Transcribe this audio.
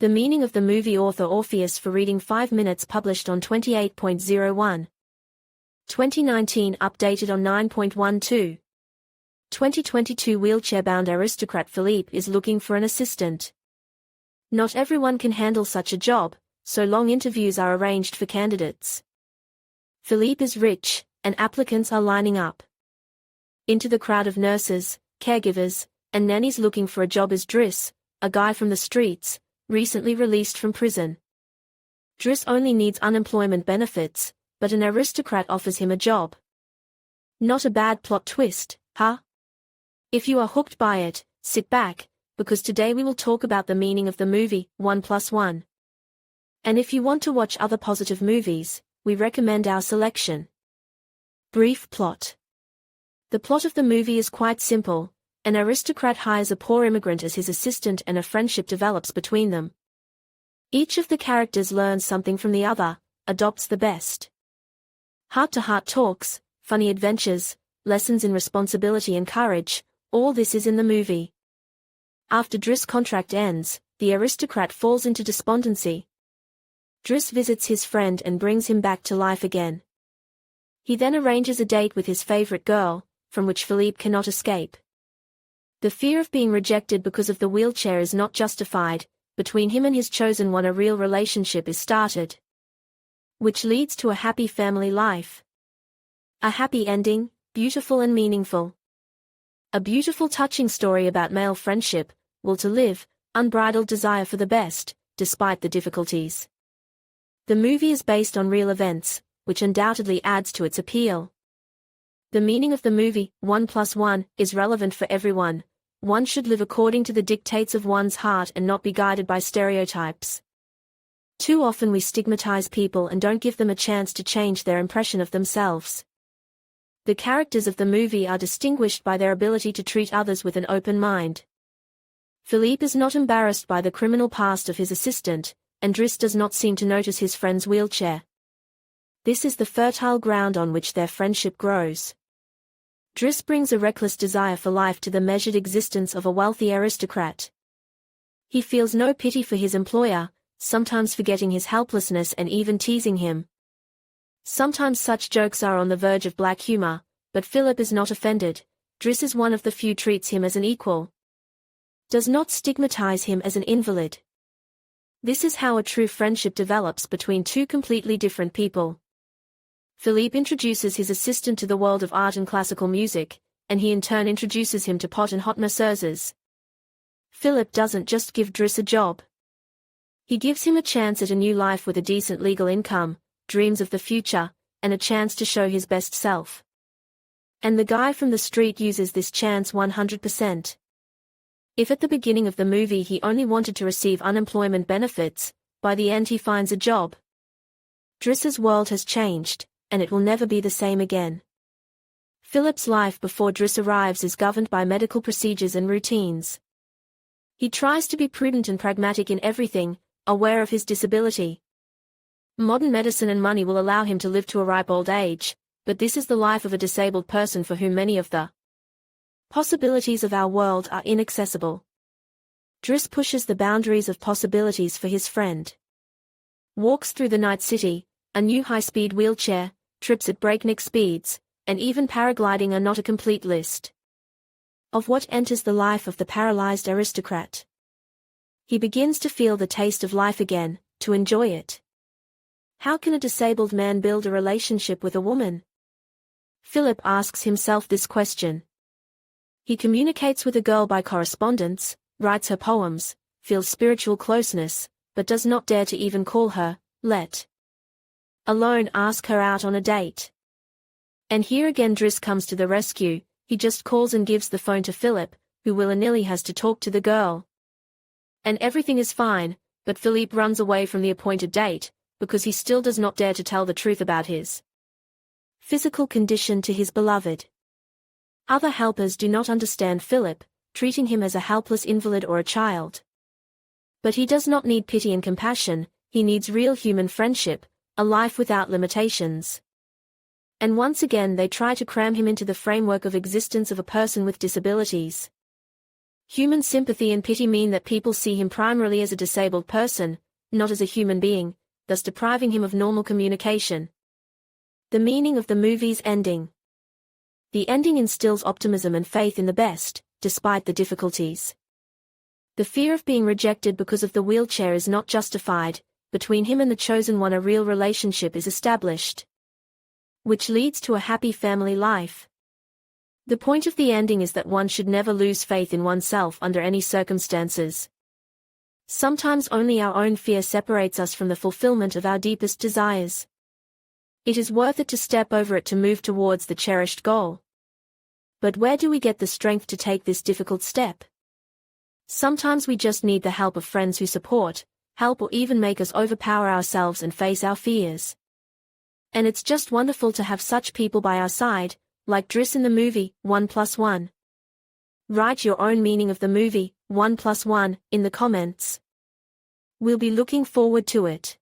The meaning of the movie author Orpheus for reading 5 minutes published on 28.01. 2019 updated on 9.12. 2022 wheelchair-bound aristocrat Philippe is looking for an assistant. Not everyone can handle such a job, so long interviews are arranged for candidates. Philippe is rich, and applicants are lining up. Into the crowd of nurses, caregivers, and nannies looking for a job is Driss, a guy from the streets, recently released from prison. Driss only needs unemployment benefits, but an aristocrat offers him a job. Not a bad plot twist, huh? If you are hooked by it, sit back, because today we will talk about the meaning of the movie, 1+1. And if you want to watch other positive movies, we recommend our selection. Brief plot. The plot of the movie is quite simple. An aristocrat hires a poor immigrant as his assistant and a friendship develops between them. Each of the characters learns something from the other, adopts the best. Heart-to-heart talks, funny adventures, lessons in responsibility and courage, all this is in the movie. After Driss' contract ends, the aristocrat falls into despondency. Driss visits his friend and brings him back to life again. He then arranges a date with his favorite girl, from which Philippe cannot escape. The fear of being rejected because of the wheelchair is not justified. Between him and his chosen one a real relationship is started, which leads to a happy family life. A happy ending, beautiful and meaningful. A beautiful touching story about male friendship, will to live, unbridled desire for the best, despite the difficulties. The movie is based on real events, which undoubtedly adds to its appeal. The meaning of the movie, 1+1, is relevant for everyone. One should live according to the dictates of one's heart and not be guided by stereotypes. Too often we stigmatize people and don't give them a chance to change their impression of themselves. The characters of the movie are distinguished by their ability to treat others with an open mind. Philippe is not embarrassed by the criminal past of his assistant, and Driss does not seem to notice his friend's wheelchair. This is the fertile ground on which their friendship grows. Driss brings a reckless desire for life to the measured existence of a wealthy aristocrat. He feels no pity for his employer, sometimes forgetting his helplessness and even teasing him. Sometimes such jokes are on the verge of black humor, but Philip is not offended. Driss is one of the few treats him as an equal. Does not stigmatize him as an invalid. This is how a true friendship develops between two completely different people. Philippe introduces his assistant to the world of art and classical music, and he in turn introduces him to pot and hot masseuses. Philip doesn't just give Driss a job. He gives him a chance at a new life with a decent legal income, dreams of the future, and a chance to show his best self. And the guy from the street uses this chance 100%. If at the beginning of the movie he only wanted to receive unemployment benefits, by the end he finds a job. Driss's world has changed, and it will never be the same again. Philip's life before Driss arrives is governed by medical procedures and routines. He tries to be prudent and pragmatic in everything, aware of his disability. Modern medicine and money will allow him to live to a ripe old age, but this is the life of a disabled person for whom many of the possibilities of our world are inaccessible. Driss pushes the boundaries of possibilities for his friend. Walks through the night city, a new high-speed wheelchair, trips at breakneck speeds, and even paragliding are not a complete list of what enters the life of the paralyzed aristocrat. He begins to feel the taste of life again, to enjoy it. How can a disabled man build a relationship with a woman? Philip asks himself this question. He communicates with a girl by correspondence, writes her poems, feels spiritual closeness, but does not dare to even call her, let alone ask her out on a date. And here again Driss comes to the rescue. He just calls and gives the phone to Philip, who willy-nilly has to talk to the girl. And everything is fine, but Philippe runs away from the appointed date, because he still does not dare to tell the truth about his physical condition to his beloved. Other helpers do not understand Philip, treating him as a helpless invalid or a child. But he does not need pity and compassion, he needs real human friendship, a life without limitations. And once again they try to cram him into the framework of existence of a person with disabilities. Human sympathy and pity mean that people see him primarily as a disabled person, not as a human being, thus depriving him of normal communication. The meaning of the movie's ending. The ending instills optimism and faith in the best, despite the difficulties. The fear of being rejected because of the wheelchair is not justified. Between him and the chosen one a real relationship is established, which leads to a happy family life. The point of the ending is that one should never lose faith in oneself under any circumstances. Sometimes only our own fear separates us from the fulfillment of our deepest desires. It is worth it to step over it to move towards the cherished goal. But where do we get the strength to take this difficult step? Sometimes we just need the help of friends who support, help or even make us overpower ourselves and face our fears. And it's just wonderful to have such people by our side, like Driss in the movie, 1+1. Write your own meaning of the movie, 1+1, in the comments. We'll be looking forward to it.